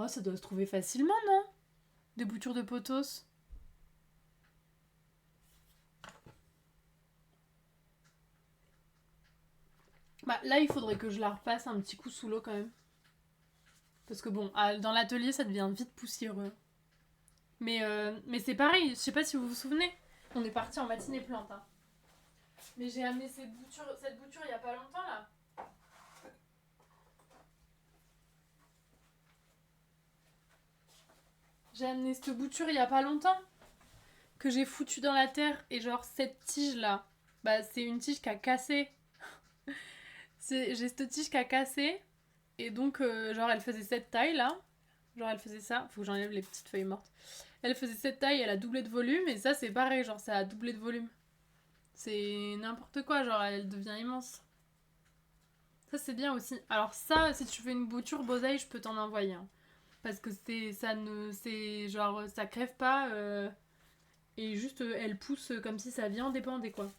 Oh, ça doit se trouver facilement, non? Des boutures de potos. Bah là, il faudrait que je la repasse un petit coup sous l'eau quand même. Parce que bon, dans l'atelier, ça devient vite poussiéreux. Mais c'est pareil, je sais pas si vous vous souvenez. On est parti en matinée plante. Hein. Mais j'ai amené cette bouture il y a pas longtemps là. J'ai amené cette bouture il y a pas longtemps. Que j'ai foutu dans la terre. Et genre, cette tige là, bah c'est une tige qui a cassé. J'ai cette tige qui a cassé. Et donc, genre, elle faisait cette taille là. Genre, elle faisait ça. Faut que j'enlève les petites feuilles mortes. Elle faisait cette taille, elle a doublé de volume. Et ça, c'est pareil, genre, ça a doublé de volume. C'est n'importe quoi, genre, elle devient immense. Ça, c'est bien aussi. Alors, ça, si tu fais une bouture Bozaï, je peux t'en envoyer. Hein. Parce que c'est genre, ça crève pas. Et juste, elle pousse comme si sa vie en dépendait, quoi.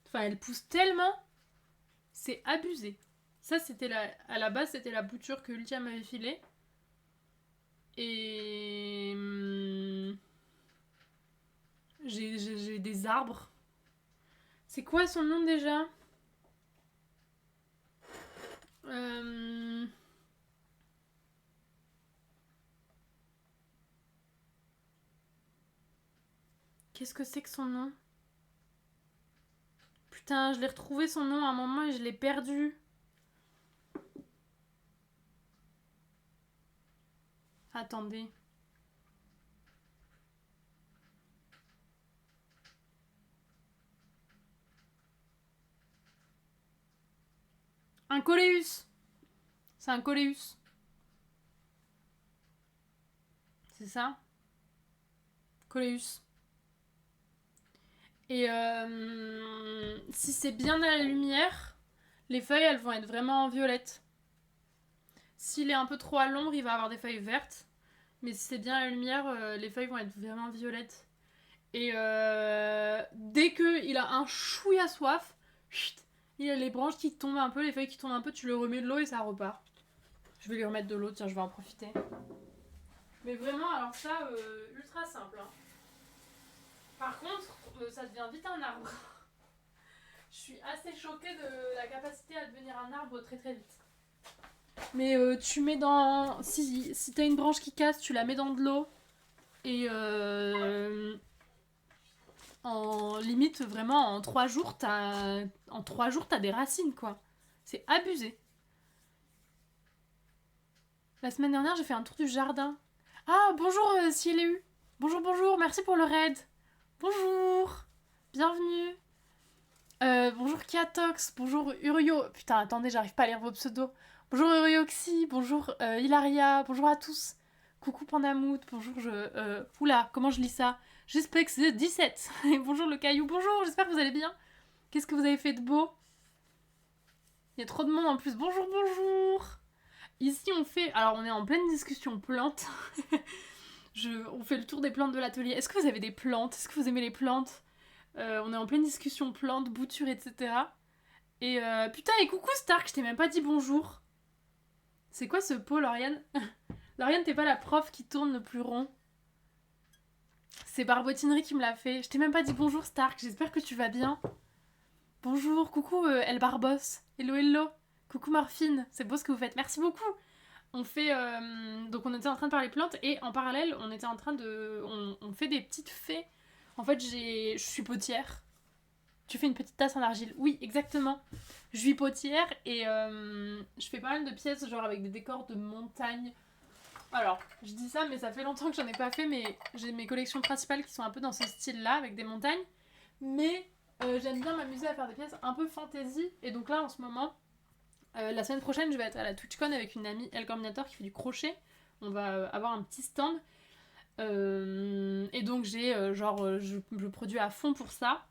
Enfin, elle pousse tellement. C'est abusé. Ça, à la base, c'était la bouture que Ultia m'avait filée. Et. J'ai des arbres. C'est quoi son nom déjà? euh... Qu'est-ce que c'est que son nom? Putain, je l'ai retrouvé son nom à un moment et je l'ai perdu. Attendez. Un coléus. C'est un coléus. C'est ça? Coléus. Et si c'est bien à la lumière, les feuilles, elles vont être vraiment violettes. S'il est un peu trop à l'ombre, il va avoir des feuilles vertes. Mais si c'est bien à la lumière, les feuilles vont être vraiment violettes. Et dès qu'il a un chouïa soif, chut, il a les branches qui tombent un peu, les feuilles qui tombent un peu, tu le remets de l'eau et ça repart. Je vais lui remettre de l'eau, tiens, je vais en profiter. Mais vraiment, alors ça, ultra simple. Hein. Par contre, ça devient vite un arbre. Je suis assez choquée de la capacité à devenir un arbre très très vite. Mais tu mets dans... Si t'as une branche qui casse, tu la mets dans de l'eau. Et en limite, vraiment, en 3 jours, t'as des racines, quoi. C'est abusé. La semaine dernière, j'ai fait un tour du jardin. Ah, bonjour, Ciel. Bonjour, bonjour, merci pour le raid. Bonjour, bienvenue. Bonjour Kiatox, bonjour Urio. Putain, attendez, j'arrive pas à lire vos pseudos. Bonjour Urioxy, bonjour Hilaria, bonjour à tous. Coucou Pandamout, bonjour Oula, comment je lis ça? J'espère que c'est 17. Et bonjour le caillou, bonjour, j'espère que vous allez bien. Qu'est-ce que vous avez fait de beau? Il y a trop de monde en plus. Bonjour, bonjour. Ici on fait... Alors on est en pleine discussion plantes. On fait le tour des plantes de l'atelier. Est-ce que vous avez des plantes? Est-ce que vous aimez les plantes? On est en pleine discussion plantes, boutures, etc. Et putain, et coucou Stark, je t'ai même pas dit bonjour. C'est quoi ce pot, Lauriane? Lauriane, t'es pas la prof qui tourne le plus rond? C'est Barbotinerie qui me l'a fait. Je t'ai même pas dit bonjour Stark, j'espère que tu vas bien. Bonjour, coucou El Barbos. Hello, hello. Coucou Morphine, c'est beau ce que vous faites. Merci beaucoup. On fait... donc on était en train de parler plantes et en parallèle, on était en train de... On fait des petites fées. En fait, je suis potière. Tu fais une petite tasse en argile. Oui, exactement. Je suis potière et je fais pas mal de pièces genre avec des décors de montagne. Alors, je dis ça, mais ça fait longtemps que j'en ai pas fait, mais j'ai mes collections principales qui sont un peu dans ce style-là, avec des montagnes. Mais j'aime bien m'amuser à faire des pièces un peu fantasy. Et donc là, en ce moment, la semaine prochaine, je vais être à la TwitchCon avec une amie, El Coordinator, qui fait du crochet. On va avoir un petit stand. Et donc j'ai je produis à fond pour ça.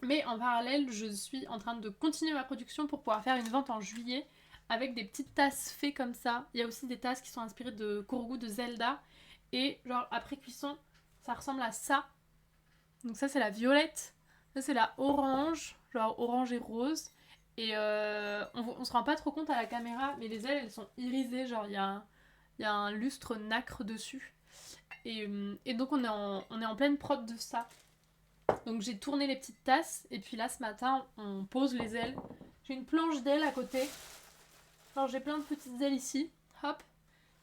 Mais en parallèle, je suis en train de continuer ma production pour pouvoir faire une vente en juillet avec des petites tasses fées comme ça. Il y a aussi des tasses qui sont inspirées de Kourou de Zelda. Et genre après cuisson, ça ressemble à ça. Donc ça c'est la violette. Ça c'est la orange, genre orange et rose. Et on se rend pas trop compte à la caméra, mais les ailes elles sont irisées. Genre il y a Il y a un lustre nacre dessus. Et donc on est en pleine prod de ça. Donc j'ai tourné les petites tasses. Et puis là ce matin on pose les ailes. J'ai une planche d'ailes à côté. Alors j'ai plein de petites ailes ici. Hop.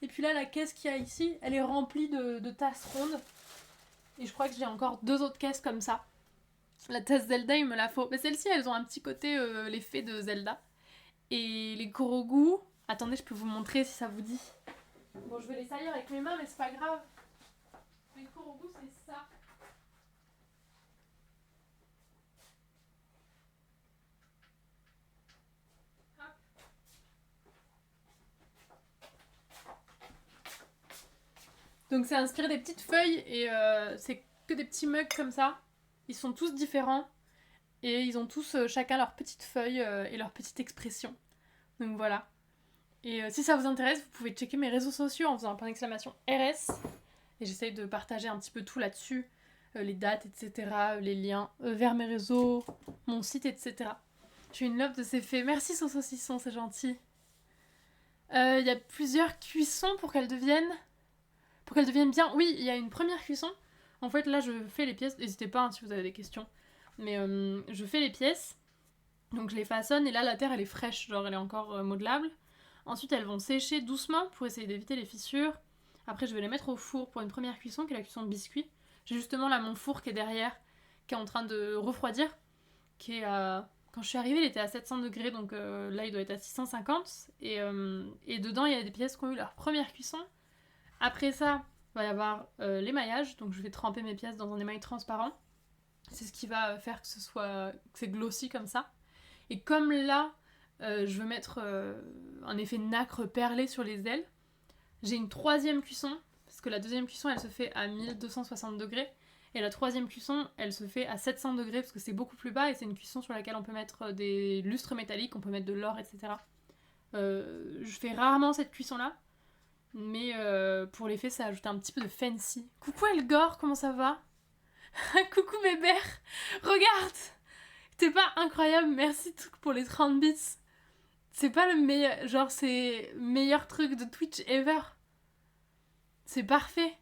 Et puis là la caisse qu'il y a ici, elle est remplie de tasses rondes. Et je crois que j'ai encore 2 autres caisses comme ça. La tasse Zelda il me la faut. Mais celles-ci elles ont un petit côté l'effet de Zelda. Et les Korogu... Attendez, je peux vous montrer si ça vous dit. Bon, je vais les salir avec mes mains, mais c'est pas grave. Les Korogu, c'est ça. Hop. Donc c'est inspiré des petites feuilles et c'est que des petits mugs comme ça. Ils sont tous différents et ils ont tous chacun leur petite feuille et leur petite expression. Donc voilà. Et si ça vous intéresse, vous pouvez checker mes réseaux sociaux en faisant un point d'exclamation RS. Et j'essaye de partager un petit peu tout là-dessus. Les dates, etc. Les liens vers mes réseaux, mon site, etc. J'ai une love de ces faits. Merci Saucisson, c'est gentil. Il y a plusieurs cuissons pour qu'elles deviennent bien. Oui, il y a une première cuisson. En fait, là, je fais les pièces. N'hésitez pas hein, si vous avez des questions. Mais je fais les pièces. Donc, je les façonne. Et là, la terre, elle est fraîche. Genre, elle est encore modelable. Ensuite, elles vont sécher doucement pour essayer d'éviter les fissures. Après, je vais les mettre au four pour une première cuisson, qui est la cuisson de biscuits. J'ai justement là mon four qui est derrière, qui est en train de refroidir. Qui est à... Quand je suis arrivée, il était à 700 degrés. Donc là, il doit être à 650. Et dedans, il y a des pièces qui ont eu leur première cuisson. Après ça, il va y avoir l'émaillage. Donc je vais tremper mes pièces dans un émail transparent. C'est ce qui va faire que c'est glossy comme ça. Et comme là, je veux mettre un effet nacre perlé sur les ailes, j'ai une troisième cuisson. Parce que la deuxième cuisson, elle se fait à 1260 degrés. Et la troisième cuisson, elle se fait à 700 degrés parce que c'est beaucoup plus bas. Et c'est une cuisson sur laquelle on peut mettre des lustres métalliques, on peut mettre de l'or, etc. Je fais rarement cette cuisson-là. Mais pour l'effet, ça ajoute un petit peu de fancy. Coucou Elgor, comment ça va? Coucou Bébert, regarde! T'es pas incroyable, merci pour les 30 bits. C'est pas le meilleur, genre c'est meilleur truc de Twitch ever. C'est parfait.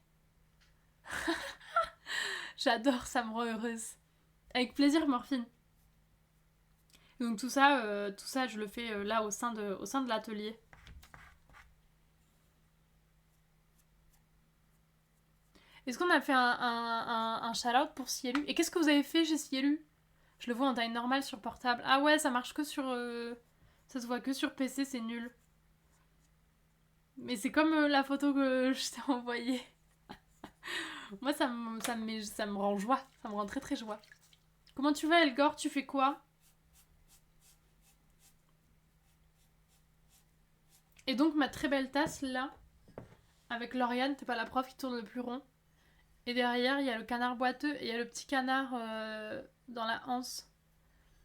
J'adore, ça me rend heureuse. Avec plaisir, Morphine. Donc tout ça, je le fais là au sein de l'atelier. Est-ce qu'on a fait un shout-out pour Cielu? Et qu'est-ce que vous avez fait chez Cielu? Je le vois en taille normale sur portable. Ah ouais, ça marche que sur... ça se voit que sur PC, c'est nul. Mais c'est comme la photo que je t'ai envoyée. Moi, ça me rend joie. Ça me rend très très joie. Comment tu vas, Elgor? Tu fais quoi? Et donc, ma très belle tasse, là, avec Lauriane, t'es pas la prof qui tourne le plus rond. Et derrière, il y a le canard boiteux et il y a le petit canard dans la anse.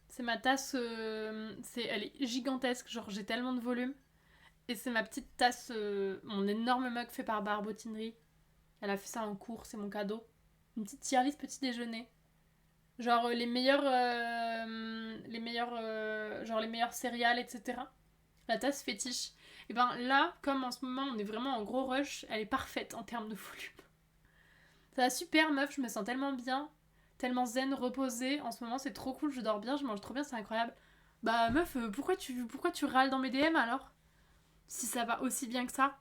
C'est ma tasse, elle est gigantesque, genre j'ai tellement de volume. Et c'est ma petite tasse, mon énorme mug fait par Barbotinerie. Elle a fait ça en cours, c'est mon cadeau. Une petite tier list petit déjeuner. Genre les meilleurs genre les meilleurs céréales, etc. La tasse fétiche. Et ben là, comme en ce moment on est vraiment en gros rush, elle est parfaite en termes de volume. Ça va super meuf, je me sens tellement bien, tellement zen, reposée. En ce moment c'est trop cool, je dors bien, je mange trop bien, c'est incroyable. Bah meuf, pourquoi tu râles dans mes DM alors? Si ça va aussi bien que ça.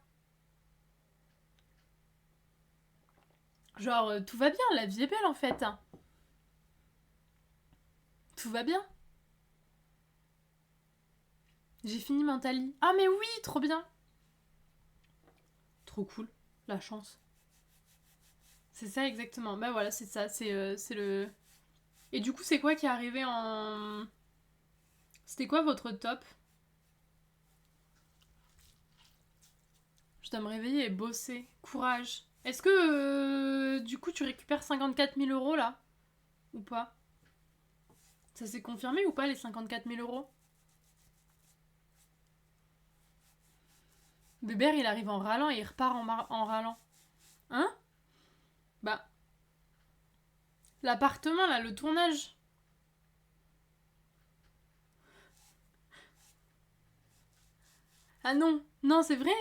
Genre tout va bien, la vie est belle en fait. Tout va bien. J'ai fini Mentally. Ah mais oui, trop bien. Trop cool, la chance. C'est ça exactement. Bah voilà, c'est ça, c'est le... Et du coup, c'est quoi qui est arrivé en... C'était quoi votre top? Je dois me réveiller et bosser. Courage. Est-ce que du coup tu récupères 54 000 € là? Ou pas? Ça s'est confirmé ou pas les 54 000 €? Bébert il arrive en râlant et il repart en râlant. Hein? Bah. L'appartement là, le tournage. Ah non, non c'est vrai.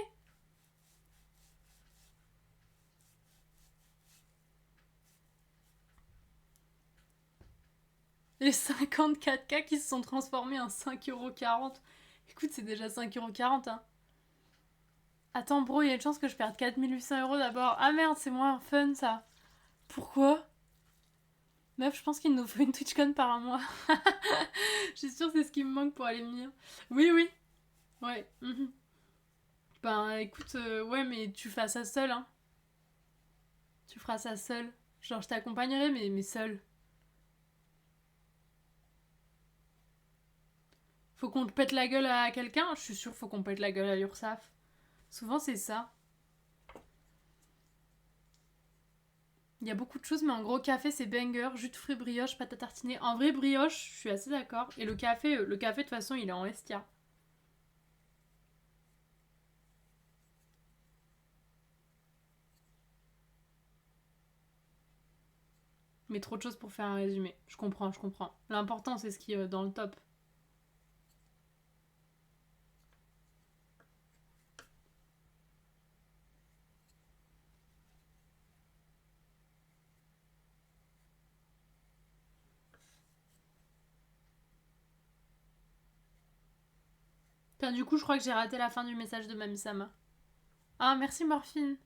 Les 54K qui se sont transformés en 5,40€. Écoute, c'est déjà 5,40€, hein. Attends, bro, il y a une chance que je perde 4800€ d'abord. Ah merde, c'est moins fun, ça. Pourquoi? Meuf, je pense qu'il nous faut une TwitchCon par un mois. Je suis sûre que c'est ce qui me manque pour aller mieux. Oui, oui. Ouais. Ben, écoute, ouais, mais tu feras ça seule, hein. Tu feras ça seule. Genre, je t'accompagnerai, mais seule. Faut qu'on te pète la gueule à quelqu'un? Je suis sûre, faut qu'on pète la gueule à l'URSSAF. Souvent, c'est ça. Il y a beaucoup de choses, mais en gros, café, c'est banger, jus de fruits, brioche, pâte à tartiner. En vrai, brioche, je suis assez d'accord. Et le café, de toute façon, il est en Estia. Mais trop de choses pour faire un résumé. Je comprends, je comprends. L'important, c'est ce qui est dans le top. Enfin, du coup, je crois que j'ai raté la fin du message de Mami-sama. Ah, merci Morphine.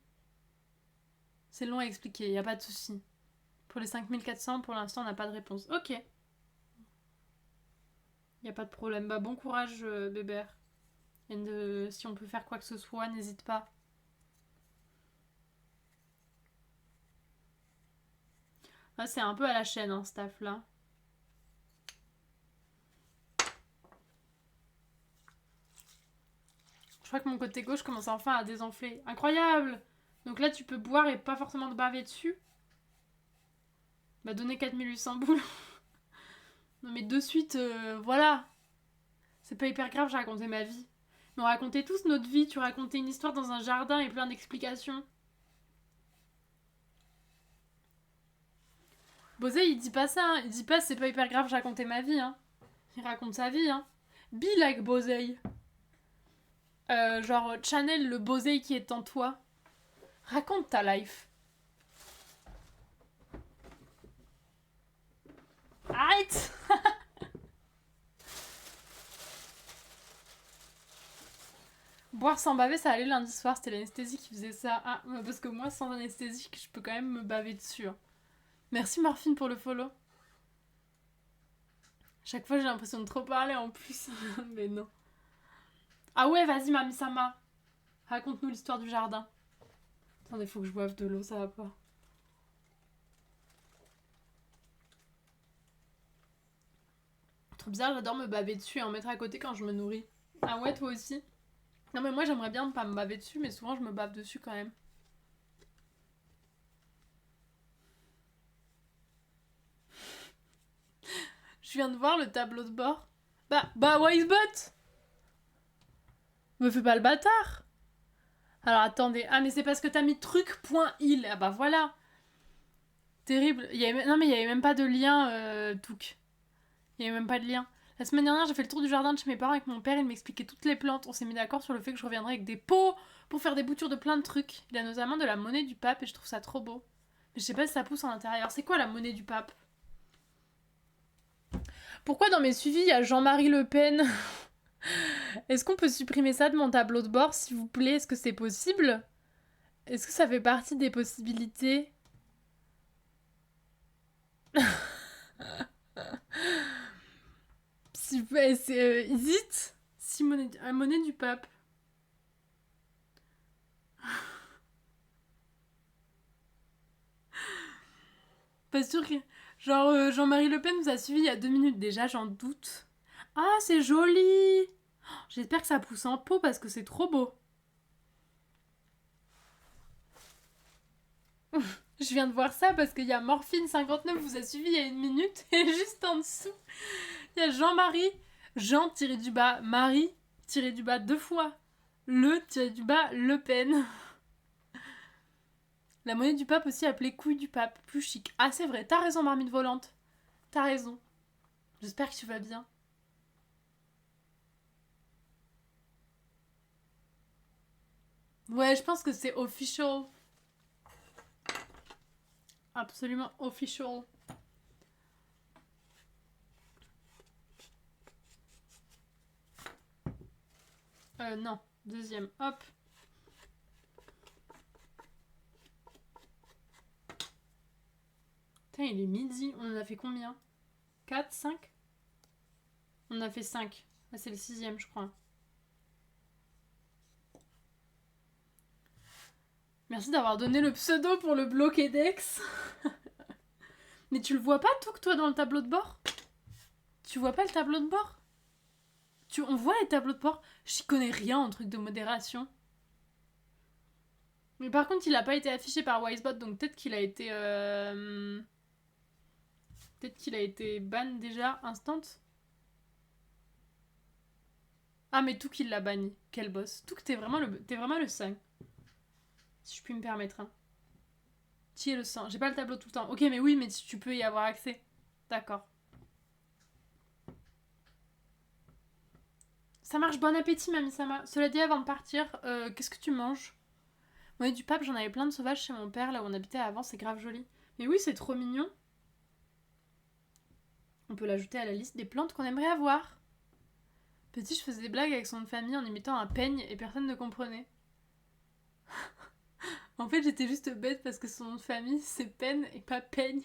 C'est long à expliquer, y a pas de souci. Pour les 5400, pour l'instant, on n'a pas de réponse. Ok. Y a pas de problème. Bah, bon courage, bébert. Et si on peut faire quoi que ce soit, n'hésite pas. Ah, c'est un peu à la chaîne, hein, ce taf-là. Je crois que mon côté gauche commence enfin à désenfler. Incroyable! Donc là, tu peux boire et pas forcément te baver dessus. Bah, donner 4800 boules. Non, mais de suite, voilà. C'est pas hyper grave, j'ai raconté ma vie. Mais on racontait tous notre vie. Tu racontais une histoire dans un jardin et plein d'explications. Bosé, il dit pas ça, hein. Il dit pas c'est pas hyper grave, j'ai raconté ma vie, hein. Il raconte sa vie, hein. Be like Bosé. Genre, channel le Bosé qui est en toi. Raconte ta life. Arrête. Boire sans baver, ça allait lundi soir, c'était l'anesthésie qui faisait ça. Ah, parce que moi, sans anesthésie, je peux quand même me baver dessus, hein. Merci Morphine pour le follow. Chaque fois, j'ai l'impression de trop parler en plus. Mais non. Ah ouais, vas-y, Mami-sama. Raconte-nous l'histoire du jardin. Attendez, faut que je boive de l'eau, ça va pas. Trop bizarre, j'adore me baver dessus et en mettre à côté quand je me nourris. Ah ouais, toi aussi? Non, mais moi, j'aimerais bien ne pas me baver dessus, mais souvent, je me bave dessus quand même. Je viens de voir le tableau de bord. Bah, Wisebot! Me fais pas le bâtard! Alors attendez. Ah, mais c'est parce que t'as mis truc.il. Ah bah voilà. Terrible. Non, mais il y avait même pas de lien, Touk. Il y avait même pas de lien. La semaine dernière, j'ai fait le tour du jardin de chez mes parents avec mon père. Il m'expliquait toutes les plantes. On s'est mis d'accord sur le fait que je reviendrais avec des pots pour faire des boutures de plein de trucs. Il a notamment de la monnaie du pape et je trouve ça trop beau. Mais je sais pas si ça pousse en intérieur. C'est quoi la monnaie du pape? Pourquoi dans mes suivis, il y a Jean-Marie Le Pen? Est-ce qu'on peut supprimer ça de mon tableau de bord, s'il vous plaît? Est-ce que c'est possible? Est-ce que ça fait partie des possibilités? C'est Isit? Si monnaie du pape. Pas sûr que... Genre, Jean-Marie Le Pen nous a suivi il y a 2 minutes déjà, j'en doute. Ah, c'est joli! J'espère que ça pousse en pot parce que c'est trop beau. Je viens de voir ça parce qu'il y a Morphine59 vous a suivi il y a 1 minute et juste en dessous, il y a Jean-Marie, Jean-du-bas, Marie-du-bas 2 fois, le-du-bas Le Pen. La monnaie du pape aussi appelée couille du pape, plus chic. Ah c'est vrai, t'as raison marmite volante. T'as raison. J'espère que tu vas bien. Ouais, je pense que c'est official. Absolument official. Non. Deuxième. Hop. Putain, il est midi. On en a fait combien? 4, 5? On en a fait 5. Ah, c'est le 6e, je crois. Merci d'avoir donné le pseudo pour le bloquer d'ex. Mais tu le vois pas, tout, que toi, dans le tableau de bord? Tu vois pas le tableau de bord? On voit les tableaux de bord? J'y connais rien en truc de modération. Mais par contre, il a pas été affiché par Wisebot, donc peut-être qu'il a été... Peut-être qu'il a été ban déjà, instant. Ah, mais tout qu'il l'a banni. Quel boss. Tout que t'es vraiment le 5. Si je puis me permettre. Hein. Qui est le 100? J'ai pas le tableau tout le temps. Ok, mais oui, mais tu peux y avoir accès. D'accord. Ça marche, bon appétit, Mamie Sama. Cela dit, avant de partir, qu'est-ce que tu manges? Moi, du pape, j'en avais plein de sauvages chez mon père, là où on habitait avant, c'est grave joli. Mais oui, c'est trop mignon. On peut l'ajouter à la liste des plantes qu'on aimerait avoir. Petit, je faisais des blagues avec son famille en imitant un peigne et personne ne comprenait. En fait, j'étais juste bête parce que son nom de famille, c'est Peine et pas Peigne.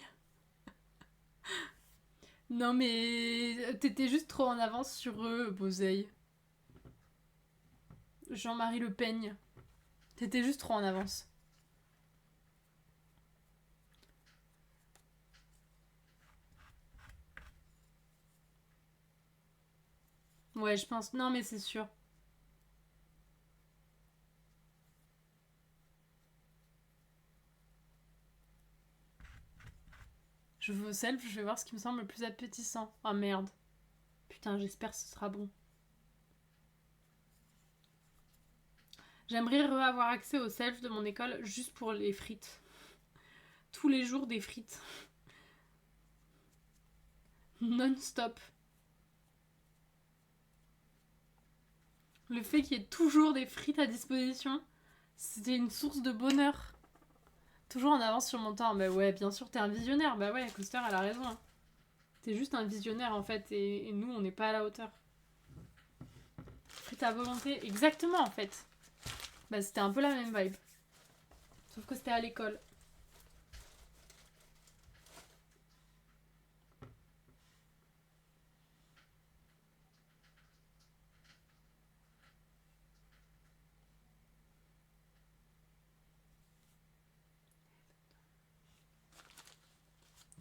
Non, mais t'étais juste trop en avance sur eux, Boseille. Jean-Marie Le Peigne. T'étais juste trop en avance. Ouais, je pense. Non, mais c'est sûr. Je veux au self, je vais voir ce qui me semble le plus appétissant. Oh merde. Putain, j'espère que ce sera bon. J'aimerais avoir accès au self de mon école juste pour les frites. Tous les jours des frites. Non-stop. Le fait qu'il y ait toujours des frites à disposition, c'était une source de bonheur. Toujours en avance sur mon temps. Bah ouais, bien sûr, t'es un visionnaire. Bah ouais, Coaster, elle a raison. Hein. T'es juste un visionnaire en fait, et nous, on n'est pas à la hauteur. Frites à volonté, exactement en fait. Bah c'était un peu la même vibe. Sauf que c'était à l'école.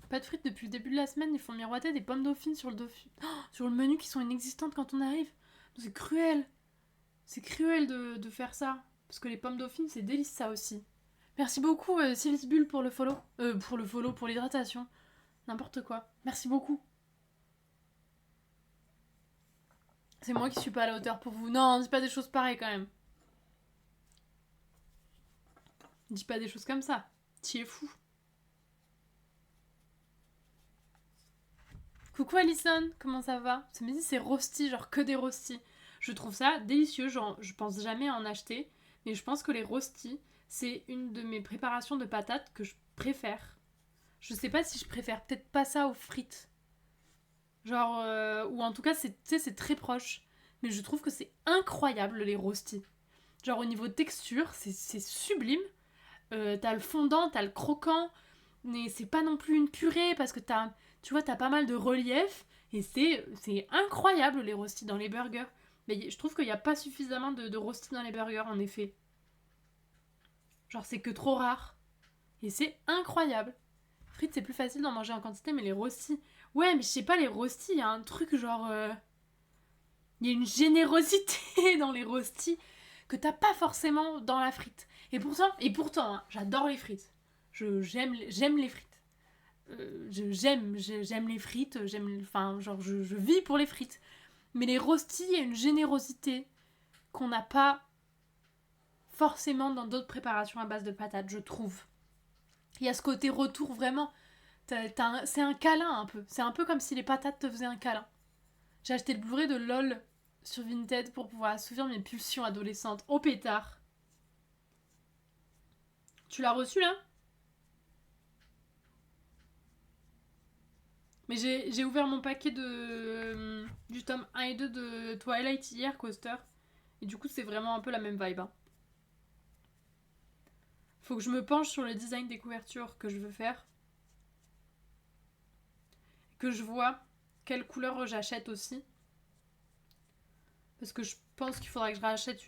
Pas de frites depuis le début de la semaine, ils font miroiter des pommes dauphines sur sur le menu qui sont inexistantes quand on arrive. C'est cruel. C'est cruel de faire ça. Parce que les pommes dauphines, c'est délice ça aussi. Merci beaucoup, Sylvie Bull, pour le follow. Pour l'hydratation. N'importe quoi. Merci beaucoup. C'est moi qui suis pas à la hauteur pour vous. Non, dis pas des choses pareilles quand même. Dis pas des choses comme ça. T'y es fou. Coucou Alison, comment ça va? Ce midi c'est rosti, genre que des rostis. Je trouve ça délicieux, genre je pense jamais en acheter, mais je pense que les rostis, c'est une de mes préparations de patates que je préfère. Je sais pas si je préfère peut-être pas ça aux frites. Genre, ou en tout cas c'est très proche. Mais je trouve que c'est incroyable les rostis. Genre au niveau texture, c'est sublime. T'as le fondant, t'as le croquant, mais c'est pas non plus une purée parce que tu vois, t'as pas mal de relief et c'est incroyable les rostis dans les burgers. Mais je trouve qu'il n'y a pas suffisamment de rostis dans les burgers en effet. Genre c'est que trop rare. Et c'est incroyable. Frites c'est plus facile d'en manger en quantité, mais les rostis. Ouais, mais je sais pas, les rostis, il y a un truc genre. Il y a une générosité dans les rostis que t'as pas forcément dans la frite. Et pourtant hein, j'adore les frites. J'aime les frites. J'aime les frites, enfin, genre, je vis pour les frites. Mais les rostis, il y a une générosité qu'on n'a pas forcément dans d'autres préparations à base de patates, je trouve. Il y a ce côté retour vraiment. C'est un câlin un peu. C'est un peu comme si les patates te faisaient un câlin. J'ai acheté le Blu-ray de LOL sur Vinted pour pouvoir assouvir mes pulsions adolescentes. Au pétard. Tu l'as reçu là? Mais j'ai ouvert mon paquet du tome 1 et 2 de Twilight hier, Coaster. Et du coup, c'est vraiment un peu la même vibe. Hein. Faut que je me penche sur le design des couvertures que je veux faire. Que je vois quelle couleur j'achète aussi. Parce que je pense qu'il faudrait que je rachète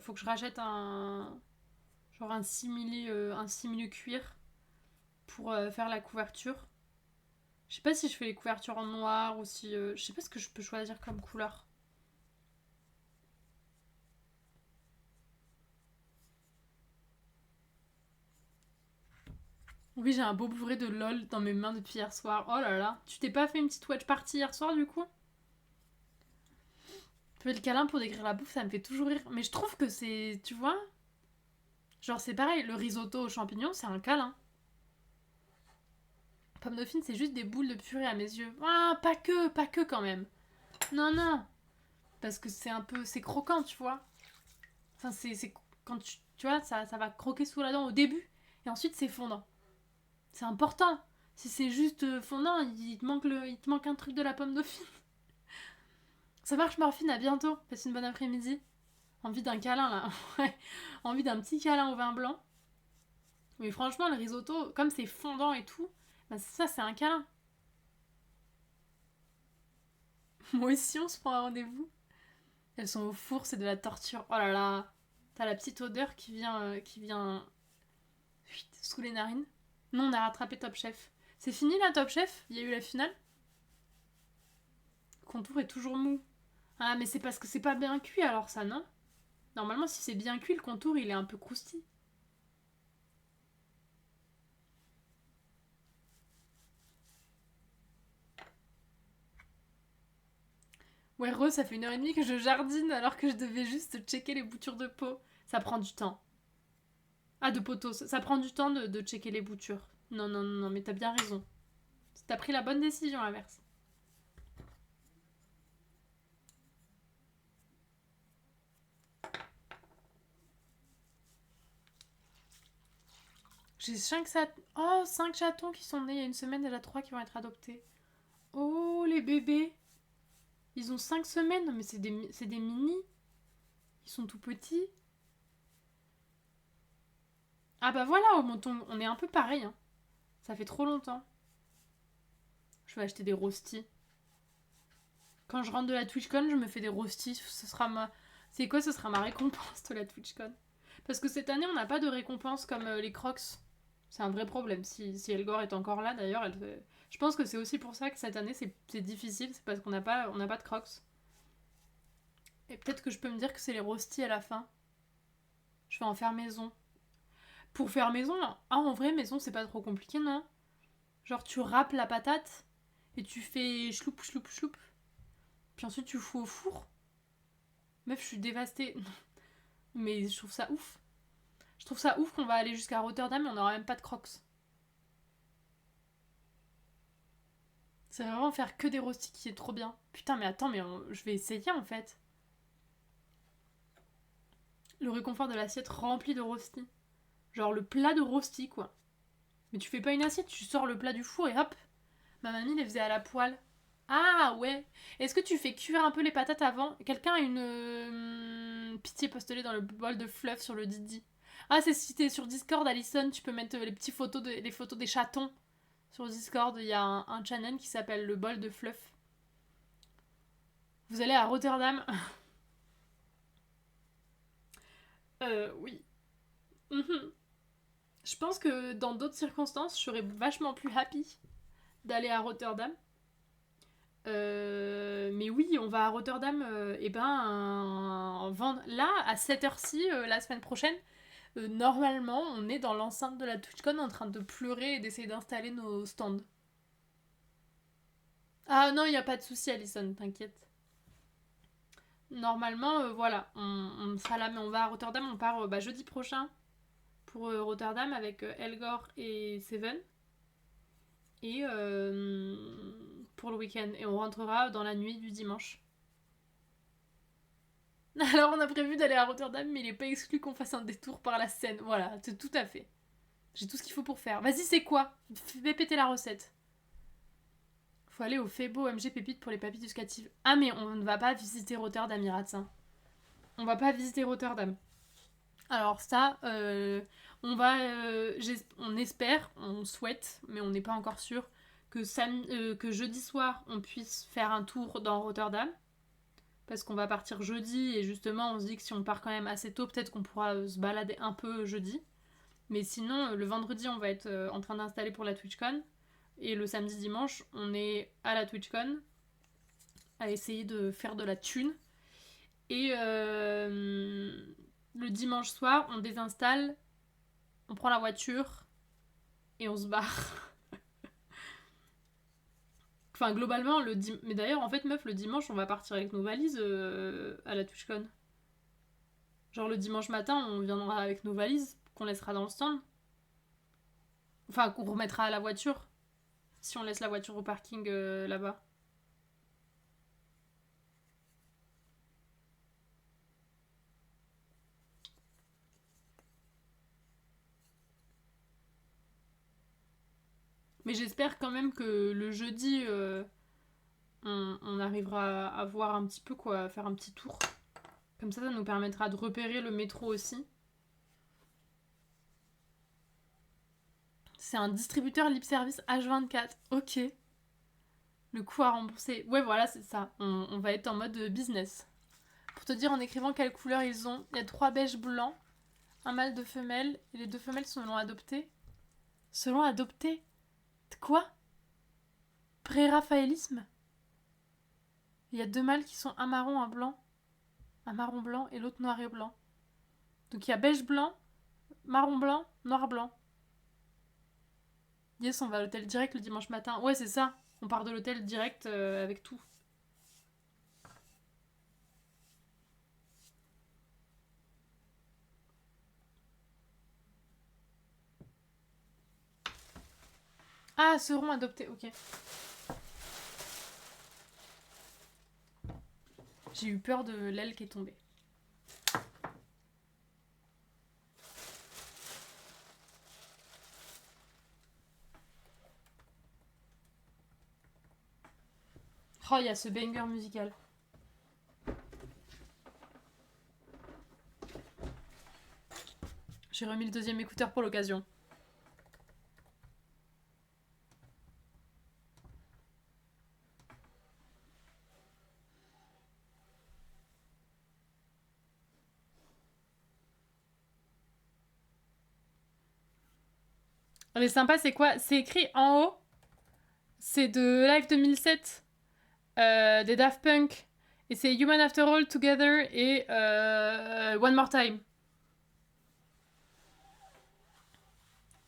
faut que je rachète genre un simili cuir pour faire la couverture. Je sais pas si je fais les couvertures en noir ou si... je sais pas ce que je peux choisir comme couleur. Oui, j'ai un beau Blu-ray de LOL dans mes mains depuis hier soir. Oh là là. Tu t'es pas fait une petite watch party hier soir du coup? Fais le câlin pour décrire la bouffe, ça me fait toujours rire. Mais je trouve que c'est... Tu vois? Genre c'est pareil, le risotto aux champignons, c'est un câlin. Pomme dauphine, c'est juste des boules de purée à mes yeux. Ah, pas que quand même. Non, non. Parce que c'est un peu... C'est croquant, tu vois. Enfin, c'est quand tu vois, ça va croquer sous la dent au début. Et ensuite, c'est fondant. C'est important. Si c'est juste fondant, il te manque un truc de la pomme dauphine. Ça marche, Morphine, à bientôt. Passe une bonne après-midi. Envie d'un câlin, là. Ouais. Envie d'un petit câlin au vin blanc. Mais franchement, le risotto, comme c'est fondant et tout, bah ça, c'est un câlin. Moi aussi, on se prend un rendez-vous. Elles sont au four, c'est de la torture. Oh là là. T'as la petite odeur qui vient sous les narines. Non, on a rattrapé Top Chef. C'est fini, là, Top Chef? Il y a eu la finale? Le contour est toujours mou. Ah, mais c'est parce que c'est pas bien cuit, alors ça, non? Normalement, si c'est bien cuit, le contour, il est un peu croustillant. Ouais, Rose, ça fait 1h30 que je jardine alors que je devais juste checker les boutures de peau. Ça prend du temps. Ah, de poteau. Ça prend du temps de checker les boutures. Non, non, non, non, mais t'as bien raison. T'as pris la bonne décision, l'inverse. J'ai 5 chatons qui sont nés il y a une semaine, déjà 3 qui vont être adoptés. Oh, les bébés. Ils ont 5 semaines. Non, mais c'est des mini. Ils sont tout petits. Ah bah voilà, on est un peu pareil. Hein. Ça fait trop longtemps. Je vais acheter des rostis. Quand je rentre de la TwitchCon, je me fais des rostis. C'est quoi? Ce sera ma récompense de la TwitchCon. Parce que cette année, on n'a pas de récompense comme les Crocs. C'est un vrai problème. Si Elgor est encore là, d'ailleurs, je pense que c'est aussi pour ça que cette année, c'est difficile. C'est parce qu'on n'a pas de Crocs. Et peut-être que je peux me dire que c'est les rostis à la fin. Je vais en faire maison. Pour faire maison, en vrai, maison, c'est pas trop compliqué, non? Genre, tu râpes la patate et tu fais chloup, chloup, chloup. Puis ensuite, tu fous au four. Meuf, je suis dévastée. Mais je trouve ça ouf. Je trouve ça ouf qu'on va aller jusqu'à Rotterdam et on n'aura même pas de Crocs. C'est vraiment faire que des rostis qui est trop bien. Putain, mais attends, je vais essayer en fait. Le réconfort de l'assiette remplie de rostis. Genre le plat de rostis, quoi. Mais tu fais pas une assiette, tu sors le plat du four et hop. Ma mamie les faisait à la poêle. Ah ouais. Est-ce que tu fais cuire un peu les patates avant? Quelqu'un a une pitié postulée dans le bol de fluff sur le Didi. Ah, c'est si t'es sur Discord, Alison, tu peux mettre les photos des chatons. Sur Discord, il y a un channel qui s'appelle le bol de fluff. Vous allez à Rotterdam? Oui. Mhm. Je pense que dans d'autres circonstances, je serais vachement plus happy d'aller à Rotterdam. Mais oui, on va à Rotterdam, et là, à cette heure-ci, la semaine prochaine. Normalement, on est dans l'enceinte de la TwitchCon en train de pleurer et d'essayer d'installer nos stands. Ah non, il n'y a pas de souci, Alison, t'inquiète. Normalement, voilà, on sera là, mais on va à Rotterdam, on part jeudi prochain pour Rotterdam avec Elgor et Seven. Et pour le week-end. Et on rentrera dans la nuit du dimanche. Alors on a prévu d'aller à Rotterdam, mais il est pas exclu qu'on fasse un détour par la Seine. Voilà, c'est tout à fait. J'ai tout ce qu'il faut pour faire. Vas-y, c'est quoi? Fais péter la recette. Faut aller au Febo MG Pépite pour les papilles gustatives. Ah, mais on ne va pas visiter Rotterdam, Emirates. Hein. on va pas visiter Rotterdam. Alors ça, on va, on espère, on souhaite, mais on n'est pas encore sûr, que jeudi soir, on puisse faire un tour dans Rotterdam. Parce qu'on va partir jeudi, et justement, on se dit que si on part quand même assez tôt, peut-être qu'on pourra se balader un peu jeudi. Mais sinon, le vendredi, on va être en train d'installer pour la TwitchCon. Et le samedi, dimanche, on est à la TwitchCon à essayer de faire de la thune. Et le dimanche soir, on désinstalle, on prend la voiture et on se barre. Enfin, globalement, mais d'ailleurs, en fait, meuf, le dimanche, on va partir avec nos valises à la TwitchCon. Genre, le dimanche matin, on viendra avec nos valises qu'on laissera dans le stand. Enfin, qu'on remettra à la voiture. Si on laisse la voiture au parking là-bas. Mais j'espère quand même que le jeudi, on arrivera à voir un petit peu quoi, à faire un petit tour. Comme ça nous permettra de repérer le métro aussi. C'est un distributeur libre service H24. Ok. Le coût à rembourser. Ouais, voilà, c'est ça. On va être en mode business. Pour te dire en écrivant quelle couleur ils ont, il y a 3 beiges blancs, un mâle de femelles, et les 2 femelles sont selon adopté. Selon adopté? Quoi? Pré-raphaélisme? Il y a 2 mâles qui sont un marron, un blanc. Un marron blanc et l'autre noir et blanc. Donc il y a beige blanc, marron blanc, noir blanc. Yes, on va à l'hôtel direct le dimanche matin. Ouais, c'est ça. On part de l'hôtel direct avec tout. Ah, seront adoptés, ok. J'ai eu peur de l'aile qui est tombée. Oh, il y a ce banger musical. J'ai remis le 2e écouteur pour l'occasion. Mais sympa, c'est quoi? C'est écrit en haut. C'est de Live 2007 des Daft Punk. Et c'est Human After All, Together et One More Time.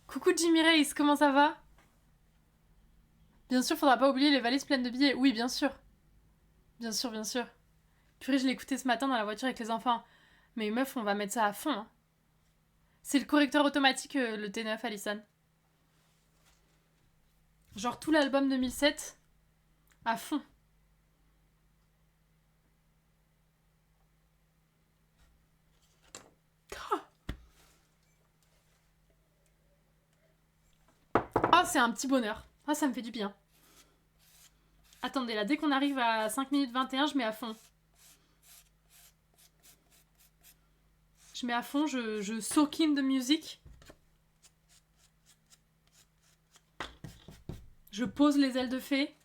Coucou Jimmy Race, comment ça va? Bien sûr, faudra pas oublier les valises pleines de billets. Oui, bien sûr. Bien sûr, bien sûr. Purée, je l'ai écouté ce matin dans la voiture avec les enfants. Mais meuf, on va mettre ça à fond. Hein. C'est le correcteur automatique, le T9 Allison. Genre tout l'album 2007, à fond. Ah, c'est un petit bonheur. Ah, ça me fait du bien. Attendez, là, dès qu'on arrive à 5 minutes 21, je mets à fond. Je mets à fond, je soak in de musique. Je pose les ailes de fée.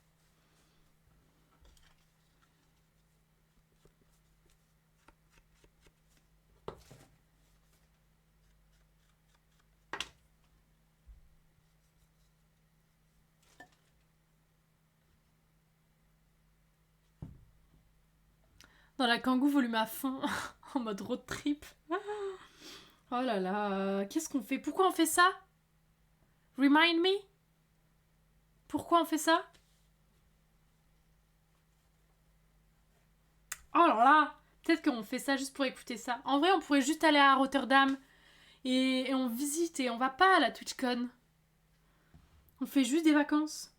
Dans la Kangoo volume à fond, en mode road trip. Oh là là, qu'est-ce qu'on fait? Pourquoi on fait ça? Remind me? Pourquoi on fait ça? Oh là là, peut-être qu'on fait ça juste pour écouter ça. En vrai, on pourrait juste aller à Rotterdam et on visite et on va pas à la TwitchCon. On fait juste des vacances.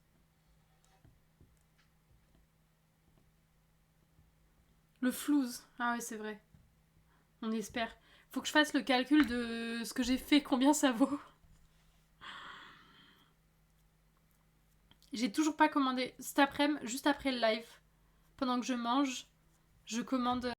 Le flouze. Ah ouais, c'est vrai. On espère. Faut que je fasse le calcul de ce que j'ai fait, combien ça vaut. J'ai toujours pas commandé. Cet après-midi, juste après le live, pendant que je mange, je commande